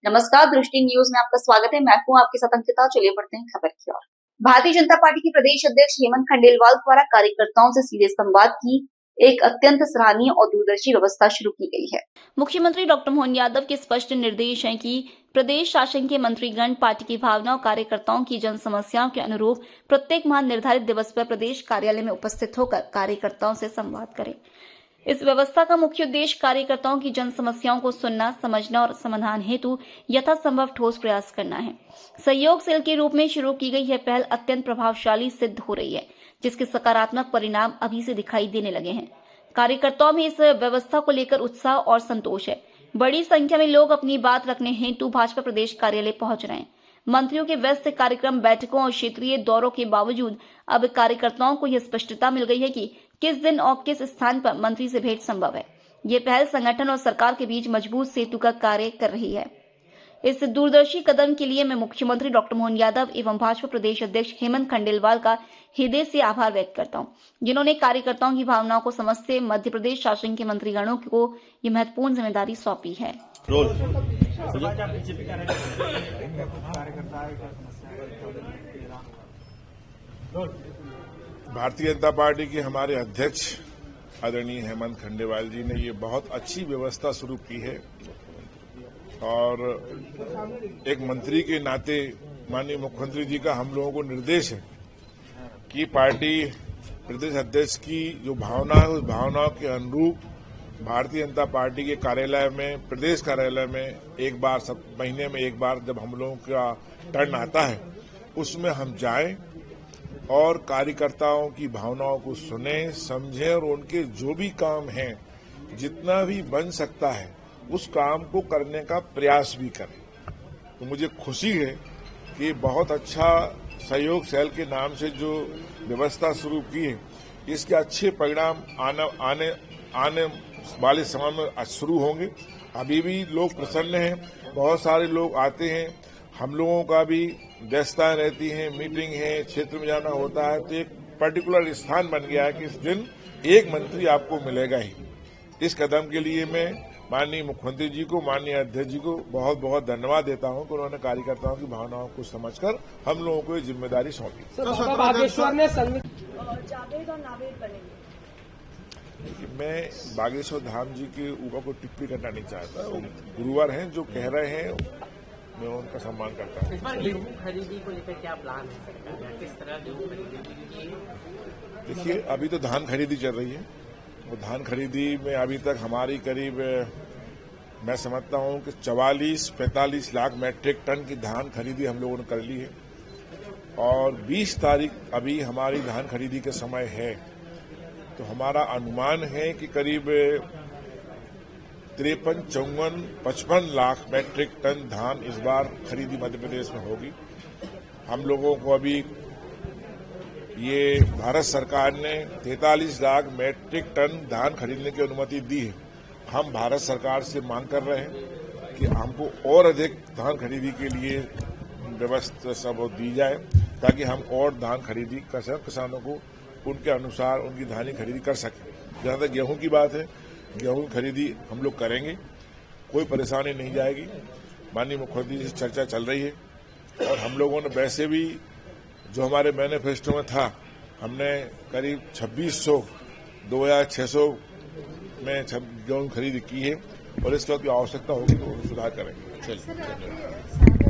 नमस्कार, दृष्टि न्यूज में आपका स्वागत है। मैं हूं आपके साथ अंकिता। चलिए बढ़ते हैं खबर की ओर। भारतीय जनता पार्टी के प्रदेश अध्यक्ष हेमंत खंडेलवाल द्वारा कार्यकर्ताओं से सीधे संवाद की एक अत्यंत सराहनीय और दूरदर्शी व्यवस्था शुरू की गई है। मुख्यमंत्री डॉक्टर मोहन यादव के स्पष्ट निर्देश हैं कि प्रदेश शासन के मंत्रीगण पार्टी की भावना और कार्यकर्ताओं की जन समस्याओं के अनुरूप प्रत्येक माह निर्धारित दिवस पर प्रदेश कार्यालय में उपस्थित होकर कार्यकर्ताओं से संवाद करें। इस व्यवस्था का मुख्य उद्देश्य कार्यकर्ताओं की जन समस्याओं को सुनना, समझना और समाधान हेतु यथासंभव ठोस प्रयास करना है। सहयोग सेल के रूप में शुरू की गई यह पहल अत्यंत प्रभावशाली सिद्ध हो रही है, जिसके सकारात्मक परिणाम अभी से दिखाई देने लगे हैं। कार्यकर्ताओं में इस व्यवस्था को लेकर उत्साह और संतोष है। बड़ी संख्या में लोग अपनी बात रखने हेतु भाजपा प्रदेश कार्यालय पहुंच रहे हैं। मंत्रियों के व्यस्त कार्यक्रम, बैठकों और क्षेत्रीय दौरों के बावजूद अब कार्यकर्ताओं को यह स्पष्टता मिल गई है कि किस दिन और किस स्थान पर मंत्री से भेंट संभव है। ये पहल संगठन और सरकार के बीच मजबूत सेतु का कार्य कर रही है। इस दूरदर्शी कदम के लिए मैं मुख्यमंत्री डॉक्टर मोहन यादव एवं भाजपा प्रदेश अध्यक्ष हेमंत खंडेलवाल का हृदय से आभार व्यक्त करता हूं, जिन्होंने कार्यकर्ताओं की भावनाओं को समझते मध्य प्रदेश शासन के मंत्रीगणों को ये महत्वपूर्ण जिम्मेदारी सौंपी है। भारतीय जनता पार्टी के हमारे अध्यक्ष आदरणीय हेमंत खंडेलवाल जी ने ये बहुत अच्छी व्यवस्था शुरू की है और एक मंत्री के नाते माननीय मुख्यमंत्री जी का हम लोगों को निर्देश है कि पार्टी प्रदेश अध्यक्ष की जो भावना है उस भावनाओं के अनुरूप भारतीय जनता पार्टी के कार्यालय में, प्रदेश कार्यालय में एक बार, सब महीने में एक बार जब हम लोगों का टर्न आता है उसमें हम जाएं और कार्यकर्ताओं की भावनाओं को सुने, समझें और उनके जो भी काम हैं, जितना भी बन सकता है उस काम को करने का प्रयास भी करें। तो मुझे खुशी है कि बहुत अच्छा सहयोग सेल के नाम से जो व्यवस्था शुरू की है, इसके अच्छे परिणाम आने वाले समय में शुरू होंगे। अभी भी लोग प्रसन्न हैं, बहुत सारे लोग आते हैं, हम लोगों का भी व्यस्तताएं रहती हैं, मीटिंग है, क्षेत्र में जाना होता है, तो एक पर्टिकुलर स्थान बन गया है कि इस दिन एक मंत्री आपको मिलेगा ही। इस कदम के लिए मैं माननीय मुख्यमंत्री जी को, माननीय अध्यक्ष जी को बहुत बहुत धन्यवाद देता हूं कि उन्होंने कार्यकर्ताओं की भावनाओं को समझकर हम लोगों को ये जिम्मेदारी सौंपी। बागेश्वर ने जावेद और नावेद बनेंगे। मैं बागेश्वर धाम जी के ऊपर को टिप्पणी करना नहीं चाहता। वो गुरुवार हैं, जो कह रहे हैं मैं उनका सम्मान करता हूँ। इस बार गेहूं खरीदी को लेकर क्या प्लान है सरकार का, किस तरह गेहूं खरीदी? देखिए, अभी तो धान खरीदी चल रही है। वो धान खरीदी में अभी तक हमारी करीब मैं समझता हूँ कि 44-45 लाख मैट्रिक टन की धान खरीदी हम लोगों ने कर ली है और 20 तारीख अभी हमारी धान खरीदी के समय है। तो हमारा अनुमान है कि करीब 53, 54, 55 लाख मैट्रिक टन धान इस बार खरीदी मध्य प्रदेश में होगी। हम लोगों को अभी ये भारत सरकार ने 43 लाख मैट्रिक टन धान खरीदने की अनुमति दी है। हम भारत सरकार से मांग कर रहे हैं कि हमको और अधिक धान खरीदी के लिए व्यवस्था सब दी जाए, ताकि हम और धान खरीदी कर सकें, किसानों को उनके अनुसार उनकी धान खरीदी कर सकें। जहां तक गेहूं की बात है, गेहूं खरीदी हम लोग करेंगे, कोई परेशानी नहीं जाएगी। माननीय मुख्यमंत्री जी से चर्चा चल रही है और हम लोगों ने वैसे भी जो हमारे मैनिफेस्टो में था, हमने करीब 2600 में गेहूं खरीदी की है और इसके बाद आवश्यकता होगी तो सुधार करेंगे। चलिए।